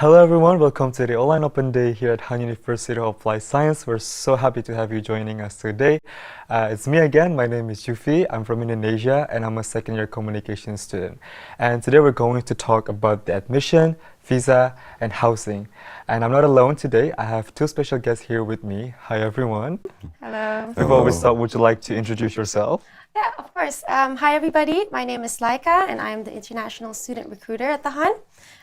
Hello everyone, welcome to the online open day here at Han University of Applied Science. We're so happy to have you joining us today. It's me again, my name is Yufi, I'm from Indonesia and I'm a second year communication student. And today we're going to talk about the admission, visa and housing. And I'm not alone today, I have two special guests here with me. Hi everyone. Hello. Before we start, would you like to introduce yourself? Yeah, of course. Hi, everybody. My name is Lyka, and I'm the international student recruiter at the Han.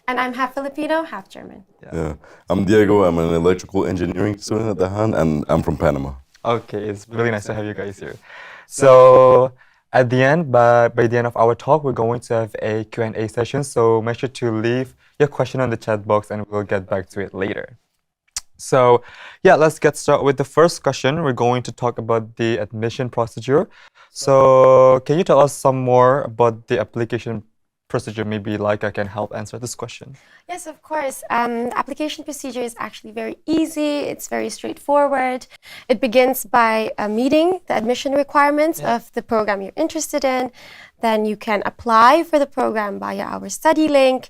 And I'm half Filipino, half German. Yeah, I'm Diego. I'm an electrical engineering student at the Han, and I'm from Panama. Okay, it's really nice to have you guys here. So at the end, by the end of our talk, we're going to have a Q&A session. So make sure to leave your question on the chat box and we'll get back to it later. So yeah, let's get started with the first question. We're going to talk about the admission procedure. So can you tell us some more about the application procedure? Maybe Lyka can help answer this question. Yes, of course. Application procedure is actually very easy. It's very straightforward. It begins by meeting the admission requirements of the program you're interested in. Then you can apply for the program via our study link.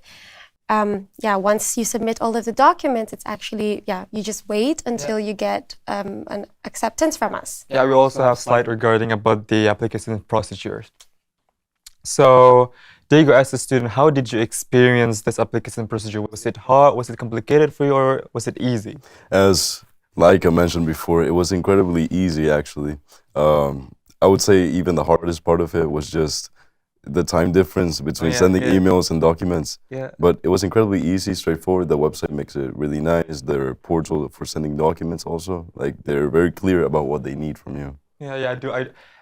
Once you submit all of the documents, it's actually, you just wait until you get an acceptance from us. Yeah, we also have a slide regarding about the application procedure. So, Diego, as a student, how did you experience this application procedure? Was it hard? Was it complicated for you, or was it easy? As Lyka mentioned before, it was incredibly easy, actually. I would say even the hardest part of it was just the time difference between sending emails and documents. Yeah. But it was incredibly easy, straightforward. The website makes it really nice. Their portal for sending documents also, like they're very clear about what they need from you. Yeah, I do.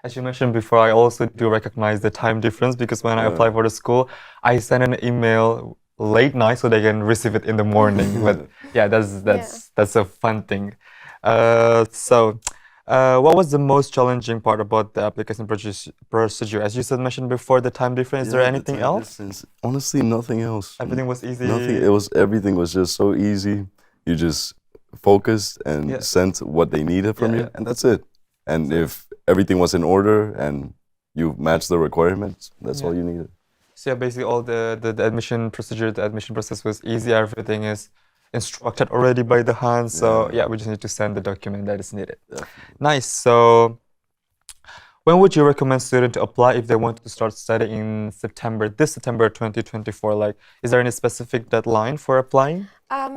As you mentioned before, I also do recognize the time difference because when I apply for the school, I send an email late night so they can receive it in the morning. But yeah, that's a fun thing. What was the most challenging part about the application procedure? As you said, mentioned before, the time difference. Is there anything else? Honestly, nothing else. Everything was easy. Everything was just so easy. You just focused and sent what they needed from you, and that's it. And if everything was in order and you matched the requirements, that's all you needed. So yeah, basically all the admission procedure, the admission process was easy. Everything is instructed already by the Han. So yeah, we just need to send the document that is needed. Nice. So when would you recommend students to apply if they want to start studying in this September 2024? Like, is there any specific deadline for applying?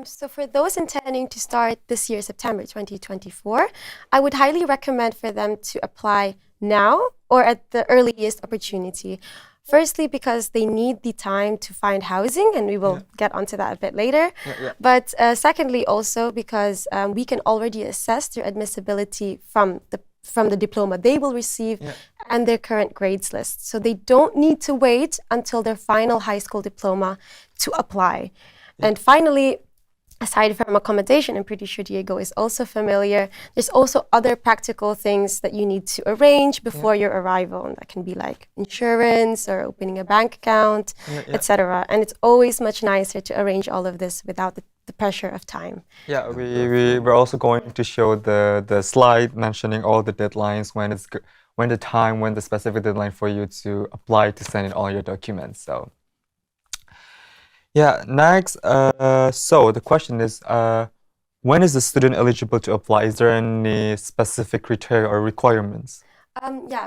So for those intending to start this year, September 2024, I would highly recommend for them to apply now or at the earliest opportunity. Firstly, because they need the time to find housing, and we will get onto that a bit later. But secondly, also because we can already assess their admissibility from the diploma they will receive and their current grades list. So they don't need to wait until their final high school diploma to apply. And finally, aside from accommodation, I'm pretty sure Diego is also familiar, there's also other practical things that you need to arrange before your arrival. And that can be like insurance or opening a bank account, etc. And it's always much nicer to arrange all of this without the pressure of time. Yeah, we're also going to show the slide mentioning all the deadlines, when the specific deadline for you to apply to send in all your documents. So yeah, next, so the question is, when is the student eligible to apply? Is there any specific criteria or requirements?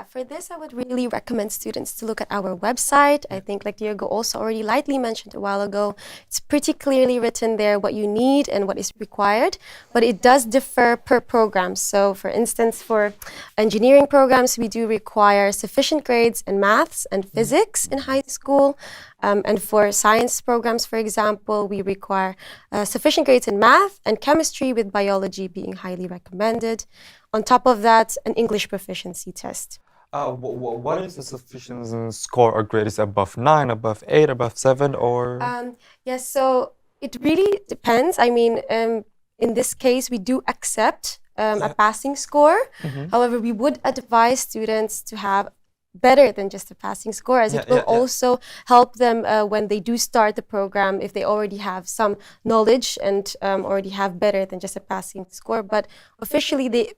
For this, I would really recommend students to look at our website. I think, like Diego also already lightly mentioned a while ago, it's pretty clearly written there what you need and what is required, but it does differ per program. So for instance, for engineering programs, we do require sufficient grades in maths and physics in high school. And for science programs, for example, we require sufficient grades in math and chemistry, with biology being highly recommended. On top of that, an English proficiency test. What is the sufficient score or grade? Is it above 9, above 8, above 7, or? Yes, so it really depends. I mean, in this case, we do accept a passing score. However, we would advise students to have better than just a passing score, as it will also help them when they do start the program, if they already have some knowledge and already have better than just a passing score. But officially,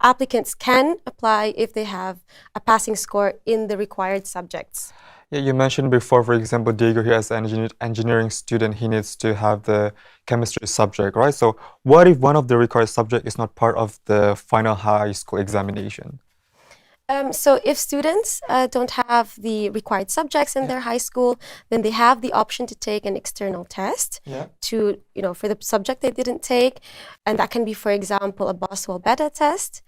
applicants can apply if they have a passing score in the required subjects. Yeah, you mentioned before, for example, Diego here as an engineering student, he needs to have the chemistry subject, right? So what if one of the required subject is not part of the final high school examination? So if students don't have the required subjects in their high school, then they have the option to take an external test to, for the subject they didn't take. And that can be, for example, a Boswell beta test.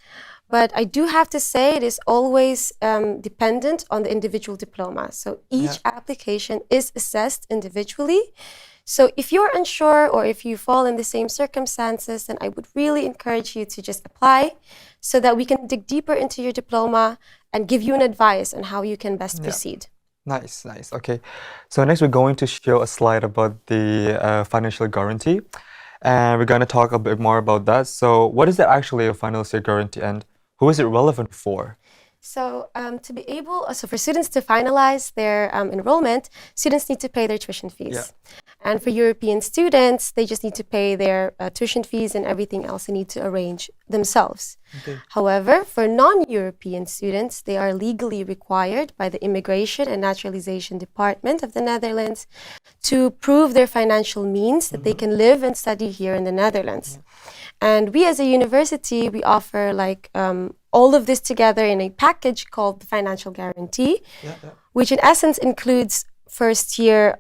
But I do have to say it is always dependent on the individual diploma. So each application is assessed individually. So if you're unsure or if you fall in the same circumstances, then I would really encourage you to just apply so that we can dig deeper into your diploma and give you an advice on how you can best proceed. Nice, nice. Okay. So next we're going to show a slide about the financial guarantee. And we're going to talk a bit more about that. So what is actually a financial guarantee and who is it relevant for? So so for students to finalize their enrollment, students need to pay their tuition fees. And for European students, they just need to pay their tuition fees and everything else they need to arrange themselves. However, for non-European students, they are legally required by the Immigration and Naturalization Department of the Netherlands to prove their financial means that they can live and study here in the Netherlands. And we as a university, we offer all of this together in a package called the financial guarantee, which in essence includes first year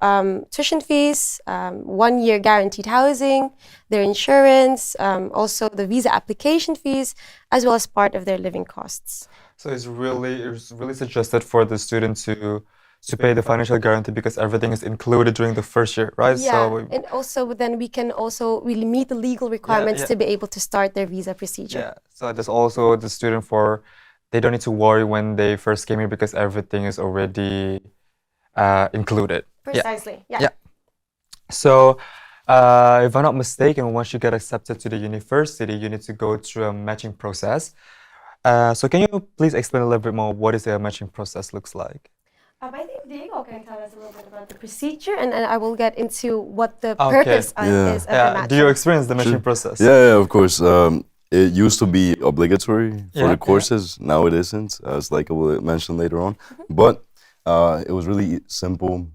tuition fees, 1 year guaranteed housing, their insurance, also the visa application fees, as well as part of their living costs. So it's really suggested for the student to pay the financial guarantee because everything is included during the first year, right? Yeah, so and also then we meet the legal requirements to be able to start their visa procedure. Yeah, so there's also the student they don't need to worry when they first came here because everything is already included. Precisely, yeah. So if I'm not mistaken, once you get accepted to the university, you need to go through a matching process. So can you please explain a little bit more what is the matching process looks like? I think Diego can tell us a little bit about the procedure, and I will get into what the purpose is of the matching. Do you experience the matching process? Yeah, of course. It used to be obligatory for the courses. Now it isn't, as Lyka will mention later on. But it was really simple.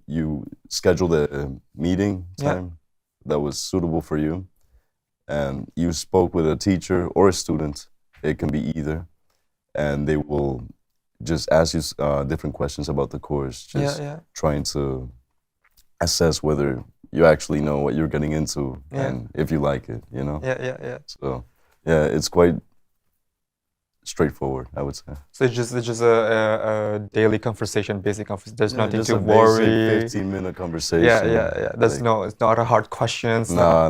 You scheduled a meeting time that was suitable for you, and you spoke with a teacher or a student. It can be either, and they will just ask you different questions about the course, just trying to assess whether you actually know what you're getting into and if you like it, So, it's quite straightforward, I would say. So it's just a daily conversation, basic conversation. There's nothing just to a worry. Basic 15-minute conversation. Yeah. There's it's not a hard questions. No.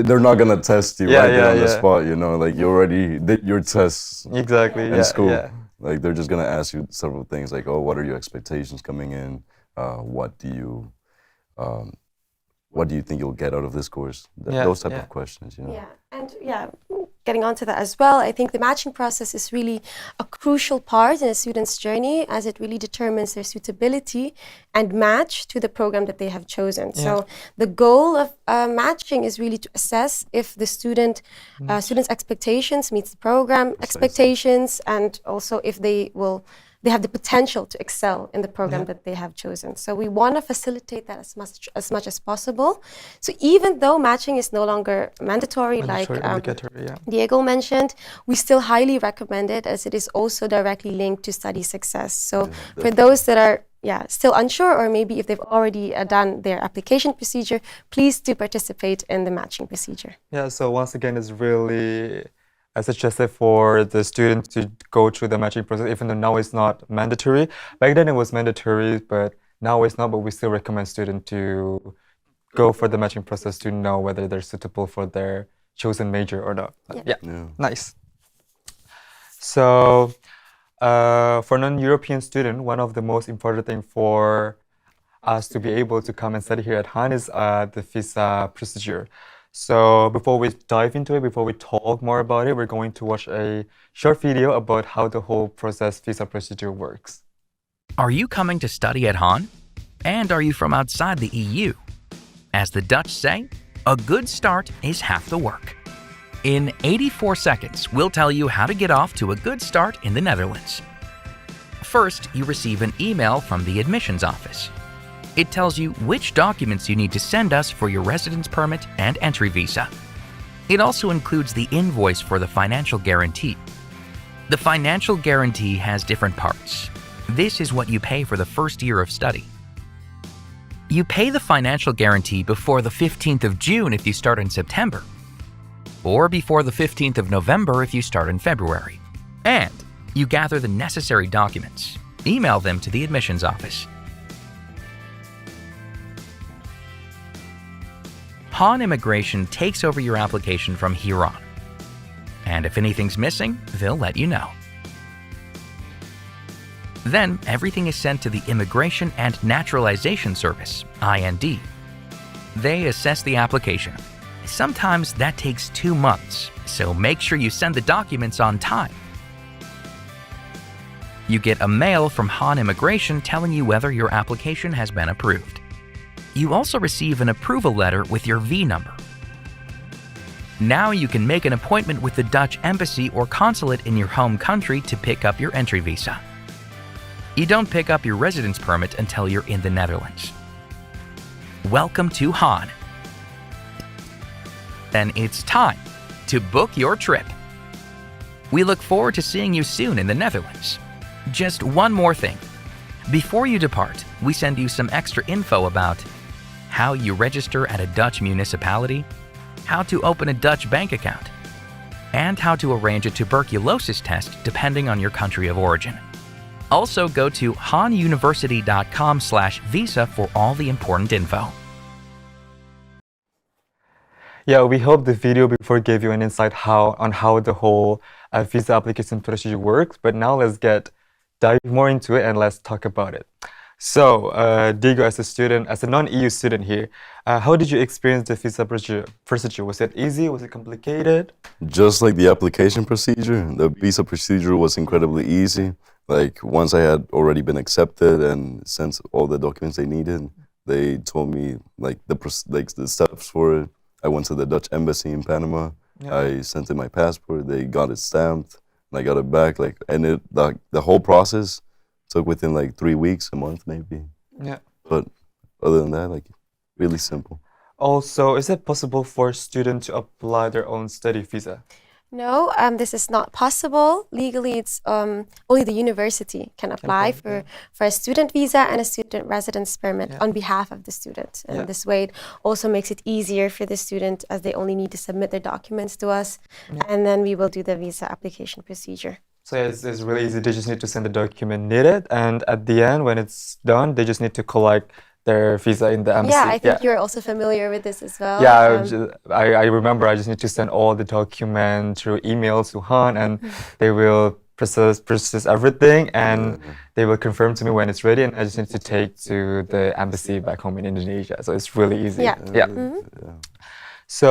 They're not gonna test you right there on the spot. Like you already did your tests. Exactly. In school. Like they're just gonna ask you several things, like, oh, what are your expectations coming in? What do you think you'll get out of this course? Those type of questions, Yeah, and getting onto that as well, I think the matching process is really a crucial part in a student's journey as it really determines their suitability and match to the program that they have chosen. So the goal of matching is really to assess if the student's expectations meets the program expectations, and also if they have the potential to excel in the program that they have chosen. So we want to facilitate that as much as possible. So even though matching is no longer mandatory, like Diego mentioned, we still highly recommend it as it is also directly linked to study success. So for those that are still unsure, or maybe if they've already done their application procedure, please do participate in the matching procedure. Yeah, so once again, it's really suggested for the students to go through the matching process, even though now it's not mandatory. Back then it was mandatory, but now it's not, but we still recommend students to go for the matching process to know whether they're suitable for their chosen major or not. Nice. So for non-European student, one of the most important thing for us to be able to come and study here at Han is the visa procedure. So before we dive into it, before we talk more about it, we're going to watch a short video about how the whole visa procedure works. Are you coming to study at Han? And are you from outside the EU? As the Dutch say, a good start is half the work. In 84 seconds, we'll tell you how to get off to a good start in the Netherlands. First, you receive an email from the admissions office. It tells you which documents you need to send us for your residence permit and entry visa. It also includes the invoice for the financial guarantee. The financial guarantee has different parts. This is what you pay for the first year of study. You pay the financial guarantee before the 15th of June if you start in September, or before the 15th of November if you start in February. And you gather the necessary documents. Email them to the admissions office. Han Immigration takes over your application from here on. And if anything's missing, they'll let you know. Then everything is sent to the Immigration and Naturalization Service, IND. They assess the application. Sometimes that takes 2 months, so make sure you send the documents on time. You get a mail from Han Immigration telling you whether your application has been approved. You also receive an approval letter with your V number. Now you can make an appointment with the Dutch embassy or consulate in your home country to pick up your entry visa. You don't pick up your residence permit until you're in the Netherlands. Welcome to Han. Then it's time to book your trip. We look forward to seeing you soon in the Netherlands. Just one more thing. Before you depart, we send you some extra info about how you register at a Dutch municipality, how to open a Dutch bank account, and how to arrange a tuberculosis test depending on your country of origin. Also go to hanuniversity.com/visa for all the important info. Yeah, we hope the video before gave you an insight on how the whole visa application procedure works, but now let's dive more into it and let's talk about it. So, Diego, as a non-EU student here, how did you experience the visa procedure? Was it easy? Was it complicated? Just like the application procedure, the visa procedure was incredibly easy. Like, once I had already been accepted and sent all the documents they needed, they told me like the steps for it. I went to the Dutch embassy in Panama. Yeah. I sent in my passport. They got it stamped, and I got it back. The whole process took within like 3 weeks, a month maybe. Yeah. But other than that, like, really simple. Also, is it possible for students to apply their own study visa? No, this is not possible. Legally, it's only the university can apply for a student visa and a student residence permit on behalf of the student. And this way, it also makes it easier for the student as they only need to submit their documents to us. And then we will do the visa application procedure. So yeah, it's really easy. They just need to send the document needed. And at the end, when it's done, they just need to collect their visa in the embassy. Yeah, I think you're also familiar with this as well. Yeah, I remember I just need to send all the documents through email to Han, and they will process everything, and they will confirm to me when it's ready, and I just need to take to the embassy back home in Indonesia. So it's really easy. Yeah. So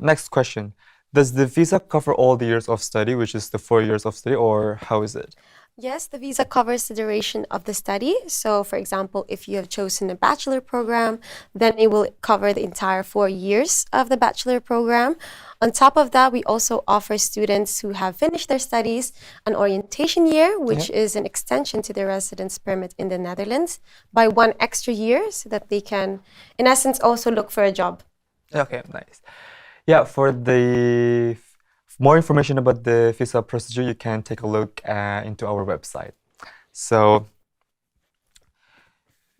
next question. Does the visa cover all the years of study, which is the 4 years of study, or how is it? Yes, the visa covers the duration of the study. So, for example, if you have chosen a bachelor program, then it will cover the entire 4 years of the bachelor program. On top of that, we also offer students who have finished their studies an orientation year, which is an extension to their residence permit in the Netherlands by 1 extra year so that they can, in essence, also look for a job. Okay, nice. Yeah, for more information about the visa procedure, you can take a look into our website. So,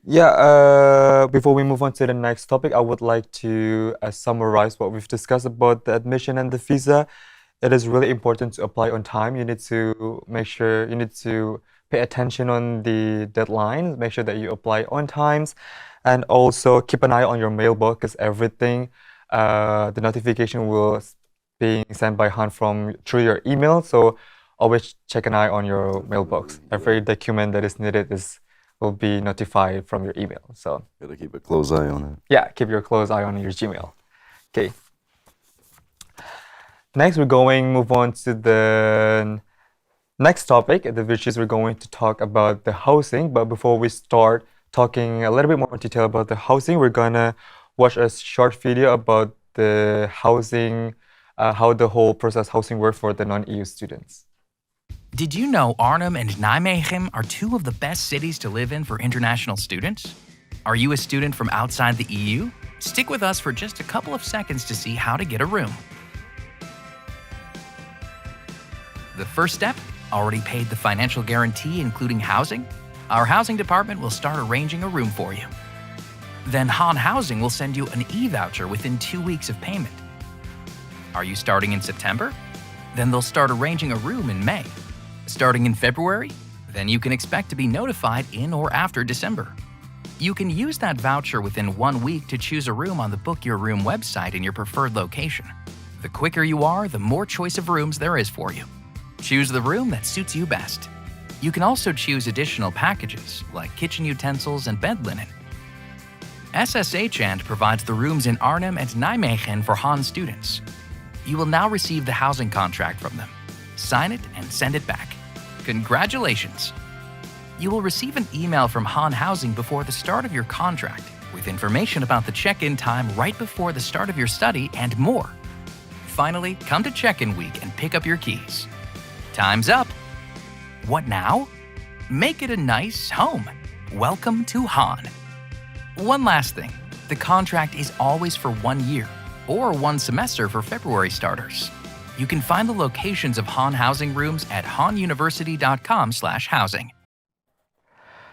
yeah, before we move on to the next topic, I would like to summarize what we've discussed about the admission and the visa. It is really important to apply on time. You need to pay attention on the deadline, make sure that you apply on times, and also keep an eye on your mailbox because everything, the notification will being sent by Han through your email, so always check an eye on your mailbox. Every document that is needed will be notified from your email. So gotta keep a close eye on it. Yeah, keep your close eye on your Gmail. Okay. Next, move on to the next topic, which is we're going to talk about the housing. But before we start talking a little bit more in detail about the housing, we're gonna watch a short video about the housing. How the whole process housing works for the non-EU students. Did you know Arnhem and Nijmegen are two of the best cities to live in for international students? Are you a student from outside the EU? Stick with us for just a couple of seconds to see how to get a room. The first step, already paid the financial guarantee including housing? Our housing department will start arranging a room for you. Then Han Housing will send you an e-voucher within 2 weeks of payment. Are you starting in September? Then they'll start arranging a room in May. Starting in February? Then you can expect to be notified in or after December. You can use that voucher within 1 week to choose a room on the Book Your Room website in your preferred location. The quicker you are, the more choice of rooms there is for you. Choose the room that suits you best. You can also choose additional packages like kitchen utensils and bed linen. SSH provides the rooms in Arnhem and Nijmegen for Han students. You will now receive the housing contract from them. Sign it and send it back. Congratulations! You will receive an email from Han Housing before the start of your contract with information about the check-in time right before the start of your study and more. Finally, come to check-in week and pick up your keys. Time's up! What now? Make it a nice home. Welcome to Han. One last thing, the contract is always for 1 year or 1 semester for February starters. You can find the locations of Han Housing rooms at hanuniversity.com/housing.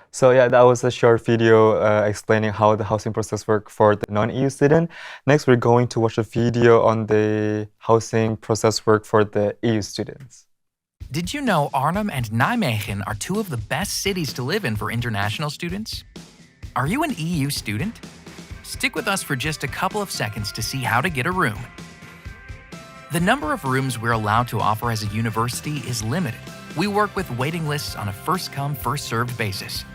So yeah, that was a short video explaining how the housing process works for the non-EU student. Next, we're going to watch a video on the housing process work for the EU students. Did you know Arnhem and Nijmegen are two of the best cities to live in for international students? Are you an EU student? Stick with us for just a couple of seconds to see how to get a room. The number of rooms we're allowed to offer as a university is limited. We work with waiting lists on a first-come, first-served basis.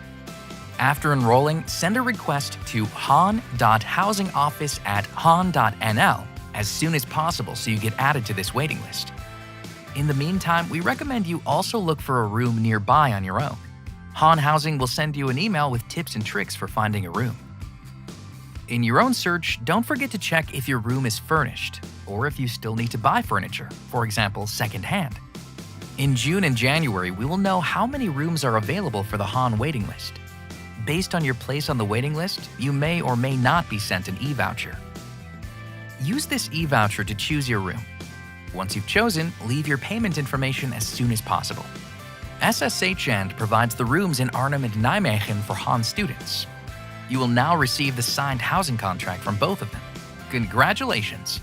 After enrolling, send a request to han.housingoffice@han.nl as soon as possible so you get added to this waiting list. In the meantime, we recommend you also look for a room nearby on your own. Han Housing will send you an email with tips and tricks for finding a room. In your own search, don't forget to check if your room is furnished or if you still need to buy furniture, for example, secondhand. In June and January, we will know how many rooms are available for the Han waiting list. Based on your place on the waiting list, you may or may not be sent an e-voucher. Use this e-voucher to choose your room. Once you've chosen, leave your payment information as soon as possible. SSH provides the rooms in Arnhem and Nijmegen for Han students. You will now receive the signed housing contract from both of them. Congratulations!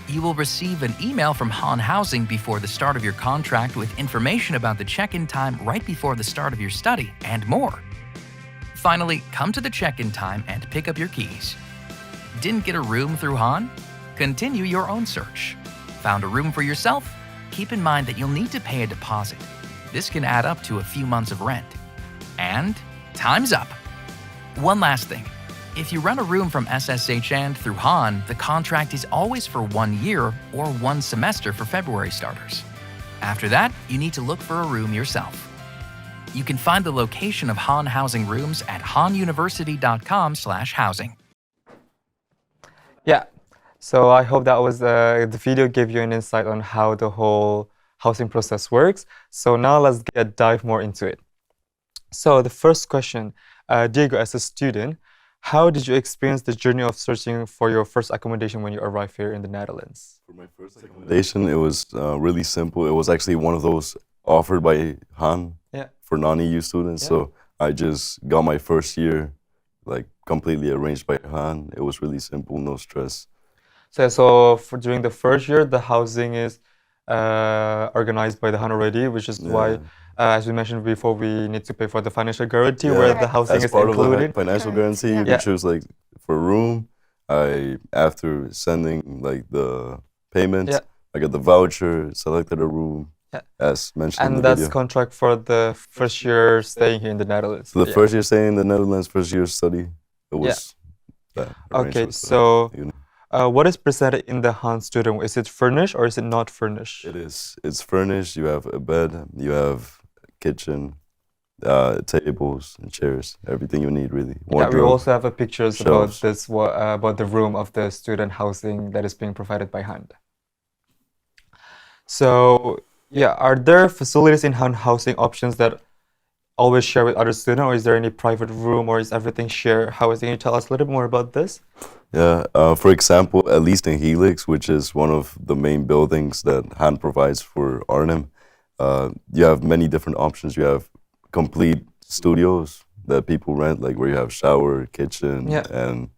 You will receive an email from Han Housing before the start of your contract with information about the check-in time right before the start of your study and more. Finally, come to the check-in time and pick up your keys. Didn't get a room through Han? Continue your own search. Found a room for yourself? Keep in mind that you'll need to pay a deposit. This can add up to a few months of rent. And time's up! One last thing. If you rent a room from SSH through Han, the contract is always for 1 year or 1 semester for February starters. After that, you need to look for a room yourself. You can find the location of Han Housing rooms at hanuniversity.com/housing. Yeah, so I hope that was the video gave you an insight on how the whole housing process works. So now let's dive more into it. So the first question, Diego, as a student, how did you experience the journey of searching for your first accommodation when you arrived here in the Netherlands? For my first accommodation, it was really simple. It was actually one of those offered by Han for non-EU students. So I just got my first year like completely arranged by Han. It was really simple, no stress. So during the first year, the housing is organized by the Han already, which is why, as we mentioned before, we need to pay for the financial guarantee where the housing is part included. Of the financial guarantee, you can choose like for a room. After sending like the payment, I got the voucher, selected a room, as mentioned in the video. And that's contract for the first year staying here in the Netherlands. So the first year staying in the Netherlands, first year study, it was that. Okay, so what is presented in the Han student? Is it furnished or is it not furnished? It is. It's furnished. You have a bed, you have kitchen, tables and chairs, everything you need really. Wardrobe, we also have pictures shelves. about the room of the student housing that is being provided by Han. So Yeah, are there facilities in housing options that always share with other students, or is there any private room, or is everything shared housing? Can you tell us a little bit more about this? Yeah, for example, at least in Helix, which is one of the main buildings that Han provides for Arnhem, you have many different options. You have complete studios that people rent, like where you have shower, kitchen, Yeah. and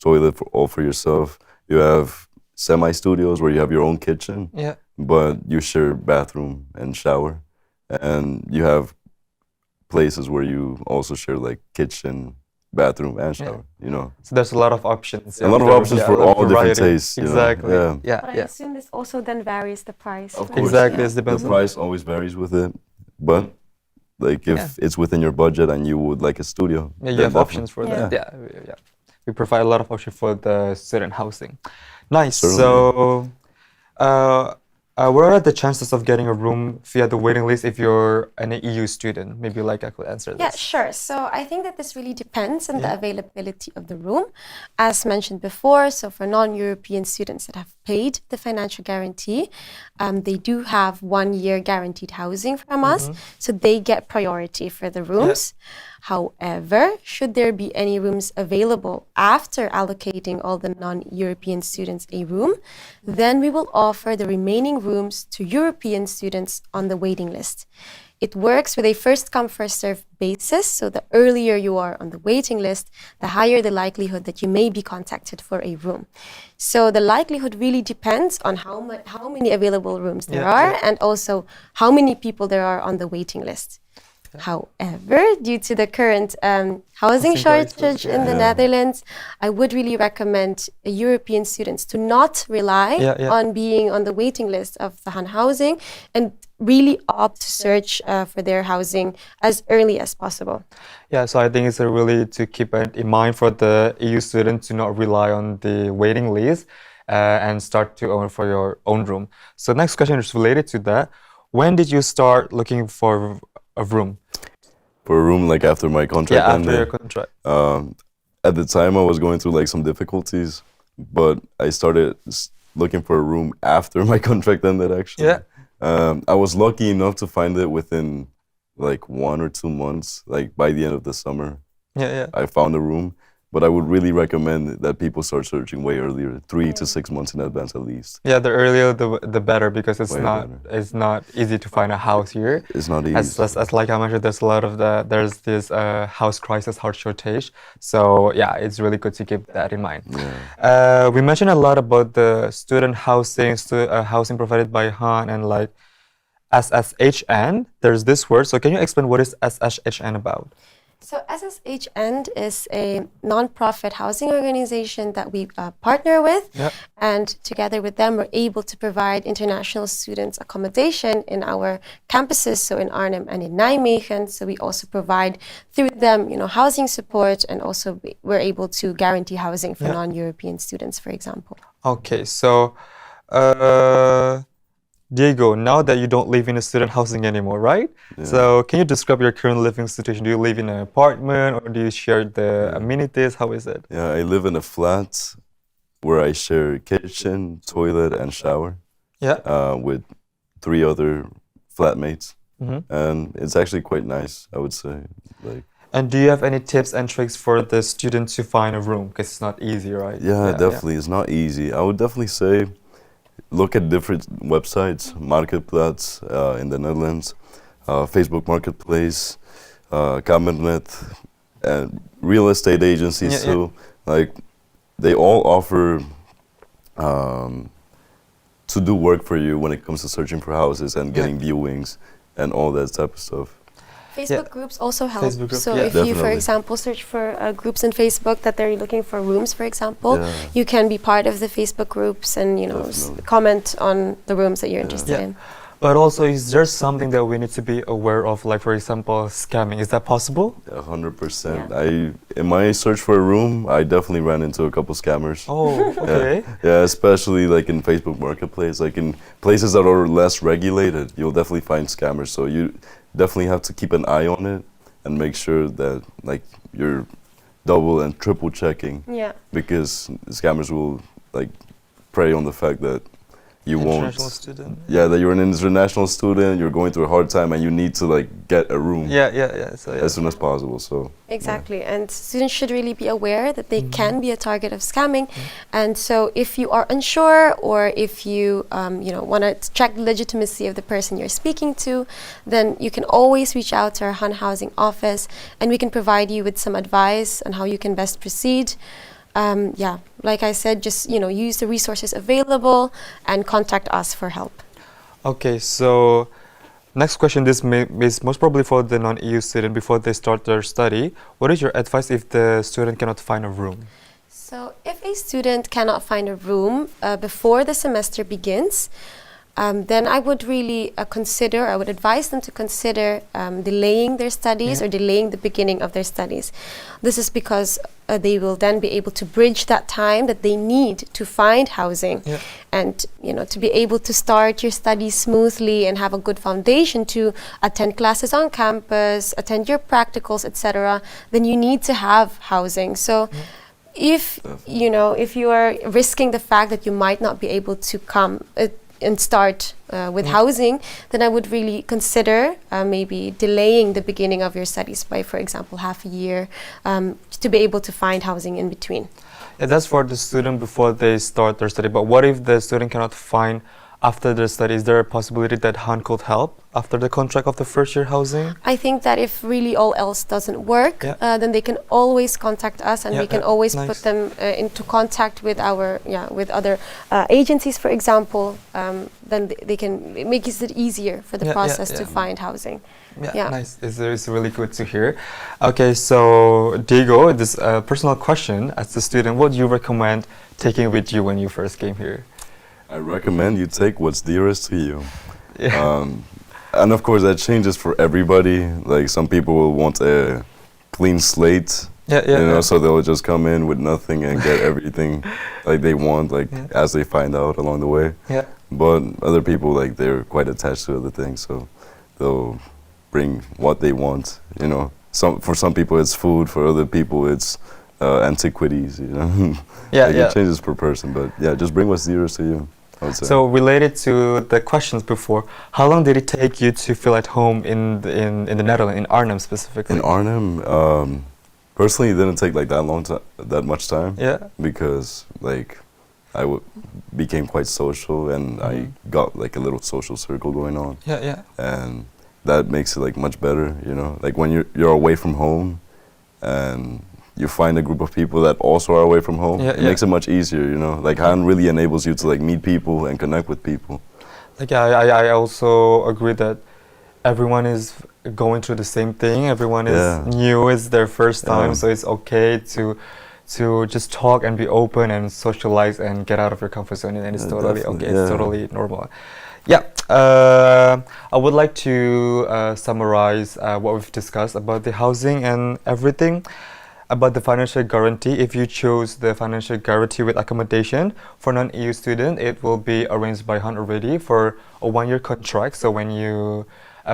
toilet for all for yourself. You have semi-studios where you have your own kitchen, Yeah. but you share bathroom and shower. And you have places where you also share like kitchen, bathroom, and Yeah. shower, you know. So there's a lot of options. A lot of there- options yeah, for a lot of all different variety. tastes, you know. Exactly. Yeah. Yeah. But I Yeah. assume this also then varies the price. Of right? course. Exactly. Yeah. It The depends on price always varies with it, but like if Yeah. it's within your budget and you would like a studio, Yeah, you then have options for Yeah. that. Yeah, yeah. We provide a lot of options for the student housing. Nice. Certainly. So, uh, what are the chances of getting a room via the waiting list if you're an EU student? Maybe like I could answer Yeah, this. sure. So I think that this really depends on the Yeah. availability of the room. As mentioned before, so for non-European students that have paid the financial guarantee, they do have 1 year guaranteed housing from us, so they get priority for the rooms. However, should there be any rooms available after allocating all the non-European students a room, then we will offer the remaining rooms to European students on the waiting list. It works with a first come, first served basis. So the earlier you are on the waiting list, the higher the likelihood that you may be contacted for a room. So the likelihood really depends on how many available rooms there Yeah, are yeah. and also how many people there are on the waiting list. However, due to the current housing Housing crisis, shortage in the yeah. Netherlands, I would really recommend European students to not rely Yeah, yeah. on being on the waiting list of the Han housing and really opt to search for their housing as early as possible. Yeah, so I think it's really to keep it in mind for the EU student to not rely on the waiting list and start to own for your own room. So next question is related to that. When did you start looking for a room? For a room like after my contract Yeah, after ended. your contract. At the time, I was going through like some difficulties, but I started looking for a room after my contract ended. Actually, Yeah. I was lucky enough to find it within like 1 or 2 months. Like by the end of the summer, Yeah, yeah. I found a room. But I would really recommend that people start searching way earlier, 3 to 6 months in advance at least. Yeah, the earlier the better because Way better. it's not easy to find a house here. It's not easy. As like I mentioned, there's a lot of there's this house crisis, house shortage. So yeah, it's really good to keep that in mind. Yeah. We mentioned a lot about the student housing, housing provided by Han and like SSHN. There's this word. So can you explain what is SSHN about? So SSHN is a non-profit housing organization that we partner with, Yeah. and together with them, we're able to provide international students accommodation in our campuses, so in Arnhem and in Nijmegen. So we also provide through them, housing support, and also we're able to guarantee housing for Yeah. non-European students, for example. Okay, so Diego, now that you don't live in a student housing anymore, right? Yeah. So can you describe your current living situation? Do you live in an apartment or do you share the amenities? How is it? Yeah, I live in a flat where I share kitchen, toilet, and shower Yeah. with 3 other flatmates. Mhm. And it's actually quite nice, I would say. Like, And do you have any tips and tricks for the student to find a room? Because it's not easy, right? yeah, definitely. It's not easy. I would definitely say look at different websites, Marketplaats in the Netherlands, Facebook Marketplace, Kamernet, and real estate agencies Yeah, yeah. too. Like, they all offer to do work for you when it comes to searching for houses and getting viewings and all that type of stuff. Facebook groups also help. Facebook group, So yeah. if you, for Definitely. example, search for groups in Facebook that they're looking for rooms, for example, Yeah. you can be part of the Facebook groups and Definitely. comment on the rooms that you're interested Yeah. in. But also, is there something that we need to be aware of, like, for example, scamming? Is that possible? 100%. Yeah. In my search for a room, I definitely ran into a couple scammers. Oh, okay. Yeah, especially like in Facebook Marketplace, like in places that are less regulated, you'll definitely find scammers. So you definitely have to keep an eye on it and make sure that like you're double and triple checking Yeah. because scammers will like prey on the fact that you International won't. student. Yeah, that you're an international student, you're going through a hard time, and you need to like get a room. Yeah. So as soon as possible. So Exactly, and students should really be aware that they can be a target of scamming. And so, if you are unsure, or if you want to check the legitimacy of the person you're speaking to, then you can always reach out to our Han Housing office, and we can provide you with some advice on how you can best proceed. Like I said, just use the resources available and contact us for help. Okay, so next question, this is most probably for the non-EU student before they start their study. What is your advice if the student cannot find a room? So if a student cannot find a room before the semester begins, then I would really I would advise them to consider delaying their studies or delaying the beginning of their studies. This is because they will then be able to bridge that time that they need to find housing and to be able to start your studies smoothly and have a good foundation to attend classes on campus, attend your practicals, etc. Then you need to have housing. So if you are risking the fact that you might not be able to come and start with housing, then I would really consider maybe delaying the beginning of your studies by, for example, half a year to be able to find housing in between. Yeah, that's for the student before they start their study. But what if the student cannot find after their study? Is there a possibility that Han could help after the contract of the first year housing? I think that if really all else doesn't work, then they can always contact us, and we can always put them into contact with with other agencies, for example. Then they can make it easier for the process to find housing. Nice. It's really good to hear. Okay, so Diego, this personal question as a student, what do you recommend taking with you when you first came here? I recommend you take what's dearest to you. And of course that changes for everybody. Like some people will want a clean slate, so they'll just come in with nothing and get everything like they want, as they find out along the way. But other people, like, they're quite attached to other things, so they'll bring what they want. For some people it's food, for other people it's antiquities. It changes per person, but just bring what's dearest to you. So related to the questions before, how long did it take you to feel at home in the Netherlands, in Arnhem specifically? In Arnhem, personally, it didn't take like that much time. Because I became quite social, and I got like a little social circle going on. And that makes it like much better, Like when you're away from home, and you find a group of people that also are away from home, it makes it much easier, Like Han really enables you to like meet people and connect with people. I also agree that everyone is going through the same thing. Everyone is new, it's their first time, so it's okay to just talk and be open and socialize and get out of your comfort zone, and it's totally okay. It's totally normal. I would like to summarize what we've discussed about the housing and everything. About the financial guarantee, if you choose the financial guarantee with accommodation for non-EU student, it will be arranged by Han already for a 1-year contract. So when you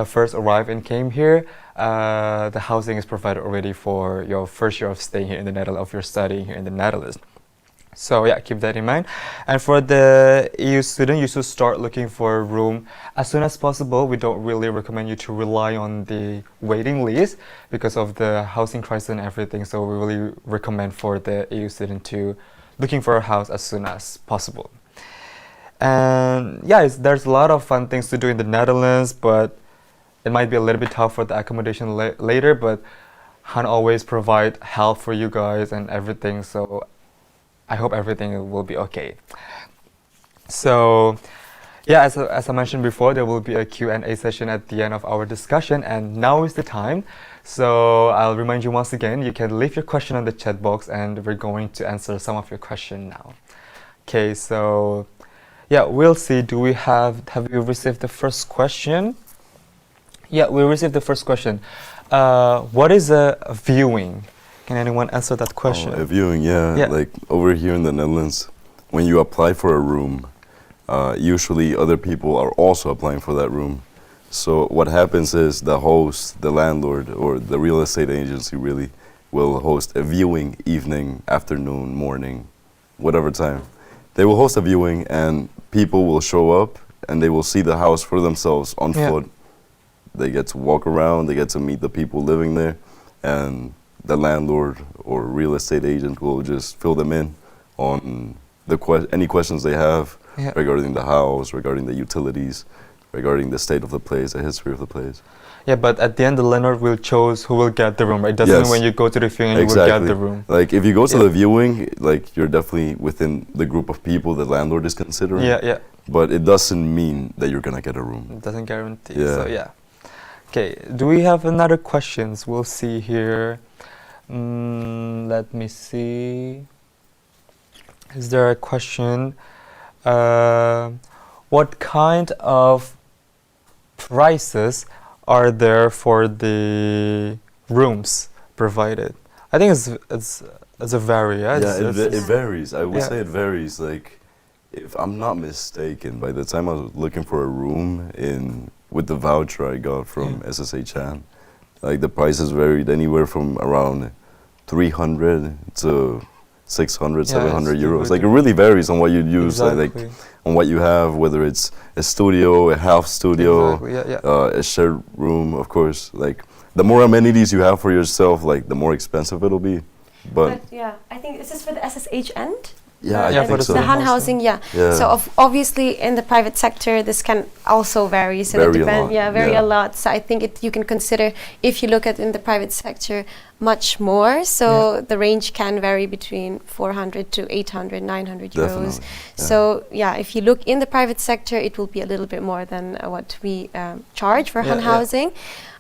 first arrive and came here, the housing is provided already for your first year of staying here in the Netherlands, of your studying here in the Netherlands. So keep that in mind. And for the EU student, you should start looking for a room as soon as possible. We don't really recommend you to rely on the waiting list because of the housing crisis and everything. So we really recommend for the EU student to looking for a house as soon as possible. And there's a lot of fun things to do in the Netherlands, but it might be a little bit tough for the accommodation later, but Han always provide help for you guys and everything. So I hope everything will be okay. So, as I mentioned before, there will be a Q&A session at the end of our discussion, and now is the time. So I'll remind you once again, you can leave your question on the chat box, and we're going to answer some of your question now. Okay, so we'll see. Have you received the first question? Yeah, we received the first question. What is a viewing? Can anyone answer that question? A viewing, like over here in the Netherlands, when you apply for a room, usually other people are also applying for that room. So what happens is the host, the landlord, or the real estate agency really will host a viewing evening, afternoon, morning, whatever time. They will host a viewing, and people will show up and they will see the house for themselves on foot. They get to walk around, they get to meet the people living there, and the landlord or real estate agent will just fill them in on any questions they have regarding the house, regarding the utilities, regarding the state of the place, the history of the place. Yeah, but at the end, the landlord will choose who will get the room, right? Doesn't mean when you go to the viewing, you will get the room. Like if you go to the viewing, like you're definitely within the group of people the landlord is considering. But it doesn't mean that you're gonna get a room. It doesn't guarantee. So okay, do we have another questions? We'll see here. Let me see. Is there a question? What kind of prices are there for the rooms provided? I think it's a vary. It varies. I would say it varies. Like, if I'm not mistaken, by the time I was looking for a room with the voucher I got from SSHN, like the prices varied anywhere from around 300 to 600, 700 euros. Like it really varies on what you use, like on what you have, whether it's a studio, a half studio, a shared room, of course. Like the more amenities you have for yourself, like the more expensive it'll be. But yeah, I think this is for the SSH end. Yeah, I think so. The Han housing, So obviously in the private sector, this can also vary. So it depends. Vary a lot. So I think you can consider, if you look at in the private sector, much more. So the range can vary between 400 to 800, 900 euros. So if you look in the private sector, it will be a little bit more than what we charge for Han housing.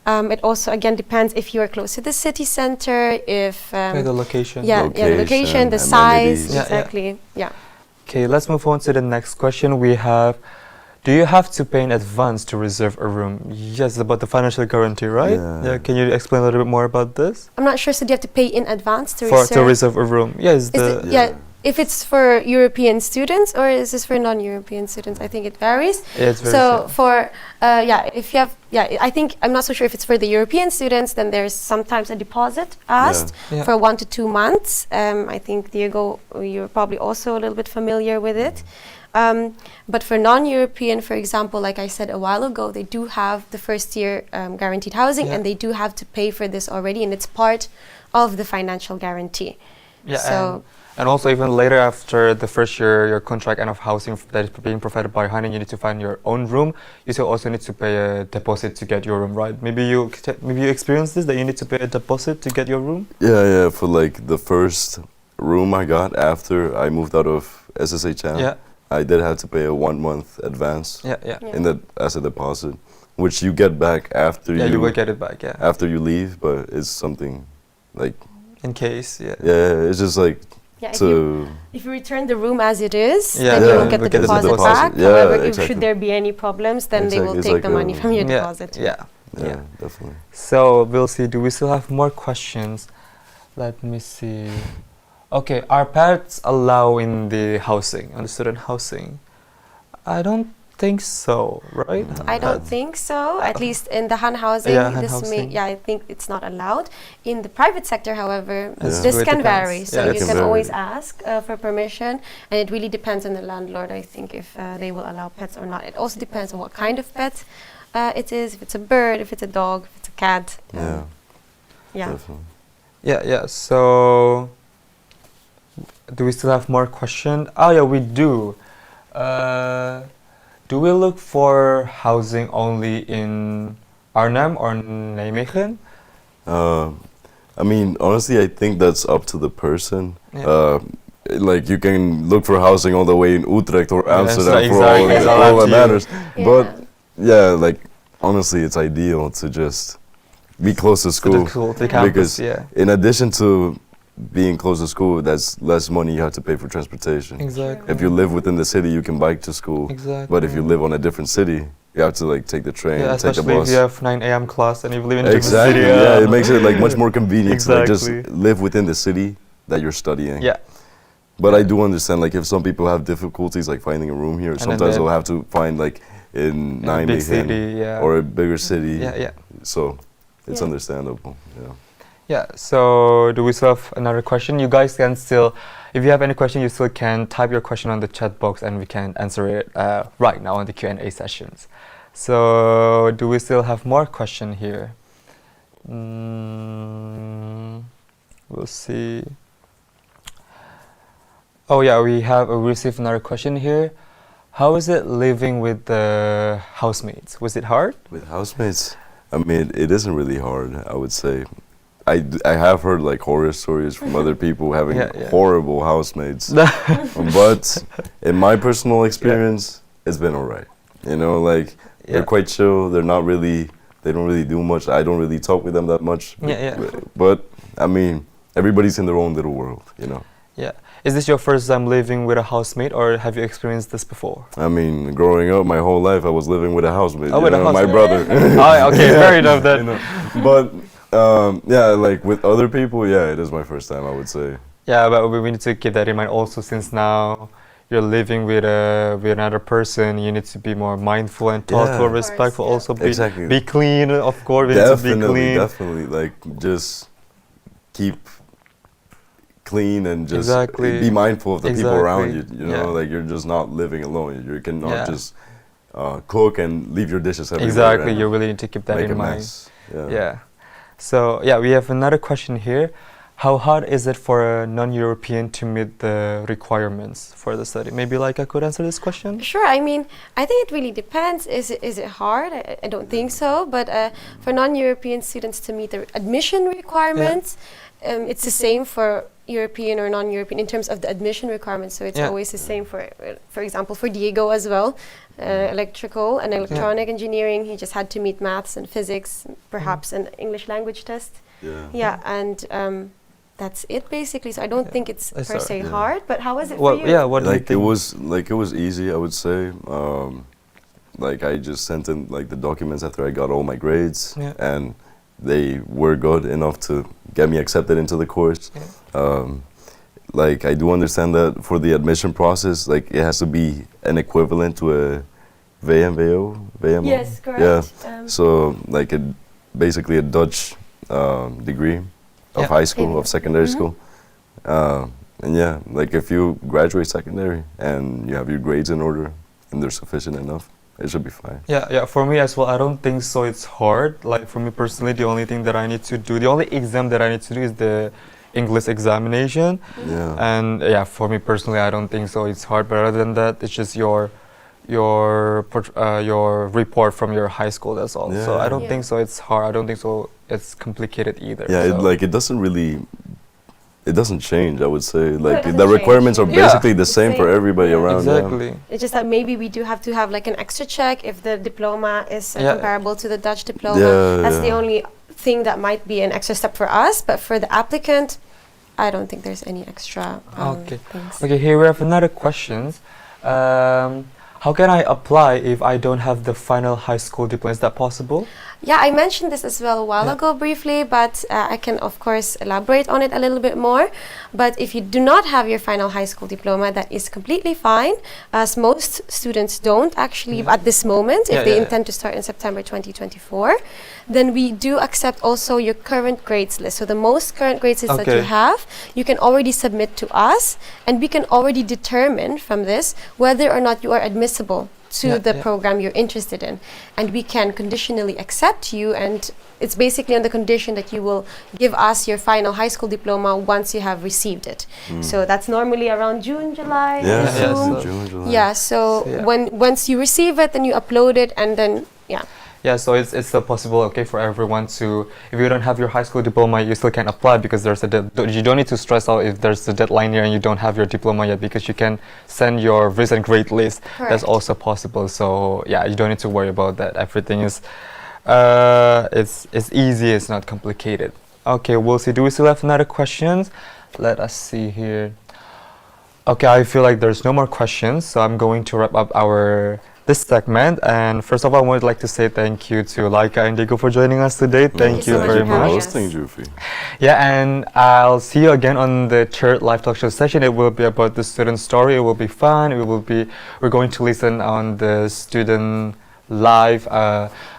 It also again depends if you are close to the city center, if the location. The location, the size, exactly. Okay, let's move on to the next question. We have, do you have to pay in advance to reserve a room? Yes, about the financial guarantee, right? Can you explain a little bit more about this? I'm not sure. So do you have to pay in advance to reserve a room? If it's for European students, or is this for non-European students? I think it varies. It's very so for if you have I think I'm not so sure if it's for the European students. Then there's sometimes a deposit asked for 1 to 2 months. I think Diego, you're probably also a little bit familiar with it. But for non-European, for example, like I said a while ago, they do have the first year guaranteed housing, and they do have to pay for this already, and it's part of the financial guarantee. And also even later after the first year, your contract and of housing that is being provided by HAN, you need to find your own room. You still also need to pay a deposit to get your room, right? Maybe you experienced this, that you need to pay a deposit to get your room? Yeah, for like the first room I got after I moved out of SSHN, I did have to pay a 1 month advance as a deposit, which you get back after you will get it back, after you leave, but it's something like in case, it's just like if you return the room as it is, then you will get the deposit back. However, should there be any problems, then they will take the money from your deposit. Definitely. So we'll see. Do we still have more questions? Let me see. Okay, are pets allowed in the housing, on the student housing? I don't think so, right? I don't think so. At least in the Han housing, I think it's not allowed. In the private sector, however, this can vary. So you can always ask for permission, and it really depends on the landlord, I think, if they will allow pets or not. It also depends on what kind of pet it is, if it's a bird, if it's a dog, if it's a cat. Definitely. So, do we still have more questions? Oh yeah, we do. Do we look for housing only in Arnhem or Nijmegen? I mean, honestly, I think that's up to the person. Like you can look for housing all the way in Utrecht or Amsterdam for all that matters. But like honestly, it's ideal to just be close to school, the campus, because in addition to being close to school, that's less money you have to pay for transportation. Exactly. If you live within the city, you can bike to school. Exactly. But if you live on a different city, you have to like take the train, take the bus. Especially if you have 9 a.m. class and you live in a different city. It makes it like much more convenient to like, just live within the city that you're studying. But I do understand, like if some people have difficulties like finding a room here, and sometimes they'll have to find like in Nijmegen or a bigger city. So it's understandable. So do we still have another question? You guys can still if you have any question, you still can type your question on the chat box and we can answer it right now on the Q&A sessions. So do we still have more question here? We'll see. Oh yeah, we received another question here. How is it living with the housemates? Was it hard? With housemates, I mean, it isn't really hard, I would say. I have heard like horror stories from other people having horrible housemates. But in my personal experience, it's been alright. You know, like they're quite chill. They don't really do much. I don't really talk with them that much. But I mean, everybody's in their own little world, you know. Yeah. Is this your first time living with a housemate, or have you experienced this before? I mean, growing up, my whole life, I was living with a housemate. Oh, with a housemate. My brother. Oh, okay, fair enough then. You know, but yeah, like with other people, yeah, it is my first time, I would say. Yeah, but we need to keep that in mind also, since now you're living with another person. You need to be more mindful and thoughtful, respectful. Also, be clean, of course. We need to be clean. Definitely, like just keep clean and just be mindful of the people around you. You know, like you're just not living alone. You cannot just cook and leave your dishes everywhere. Exactly, you really need to keep that in mind. Yeah. So yeah, we have another question here. How hard is it for a non-European to meet the requirements for the study? Maybe Lyka could answer this question? Sure. I mean, I think it really depends. Is it hard? I don't think so. But for non-European students to meet the admission requirements, it's the same for European or non-European in terms of the admission requirements. So it's always the same for example, for Diego as well. Electrical and electronic engineering, he just had to meet maths and physics, perhaps an English language test. And that's it basically. So I don't think it's per se hard, but how was it for you? Yeah, what it was easy, I would say. Like I just sent in like the documents after I got all my grades, and they were good enough to get me accepted into the course. Like I do understand that for the admission process, like it has to be an equivalent to a VMBO. Yes, correct. Yeah. So like basically a Dutch degree of high school, of secondary school. And yeah, like if you graduate secondary and you have your grades in order and they're sufficient enough, it should be fine. Yeah, for me as well, I don't think so it's hard. Like for me personally, the only thing that I need to do, the only exam that I need to do is the English examination. And yeah, for me personally, I don't think so it's hard. But other than that, it's just your report from your high school, that's all. So I don't think so it's hard. I don't think so it's complicated either. Yeah, so. It doesn't change, I would say. Like the requirements are basically the same for everybody around. Exactly. It's just that maybe we do have to have like an extra check if the diploma is comparable to the Dutch diploma. That's the only thing that might be an extra step for us, but for the applicant, I don't think there's any extra things. Okay, here we have another question. How can I apply if I don't have the final high school diploma? Is that possible? Yeah, I mentioned this as well a while ago briefly, but I can of course elaborate on it a little bit more. But if you do not have your final high school diploma, that is completely fine, as most students don't actually at this moment, if they intend to start in September 2024. Then we do accept also your current grades list. So the most current grades list that you have, you can already submit to us, and we can already determine from this whether or not you are admissible to the program you're interested in. And we can conditionally accept you, and it's basically on the condition that you will give us your final high school diploma once you have received it. So that's normally around June, July, June, July. Once you receive it, then you upload it, and then Yeah, so it's still possible, for everyone to, if you don't have your high school diploma, you still can apply because there's you don't need to stress out if there's a deadline here and you don't have your diploma yet, because you can send your recent grade list. Correct. That's also possible. So yeah, you don't need to worry about that. Everything is, it's easy, it's not complicated. Okay, we'll see. Do we still have another questions? Let us see here. Okay, I feel like there's no more questions, so I'm going to wrap up this segment. And first of all, I would like to say thank you to Lyka and Diego for joining us today. Thank you very much. Yeah, and I'll see you again on the third live talk show session. It will be about the student story. It will be fun. We're going to listen on the student live,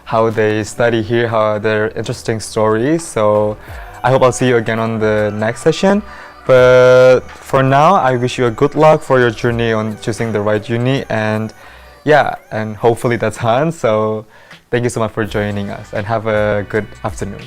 how they study here, how their interesting stories. So I hope I'll see you again on the next session. But for now, I wish you a good luck for your journey on choosing the right uni, and yeah, and hopefully that's on. So thank you so much for joining us, and have a good afternoon.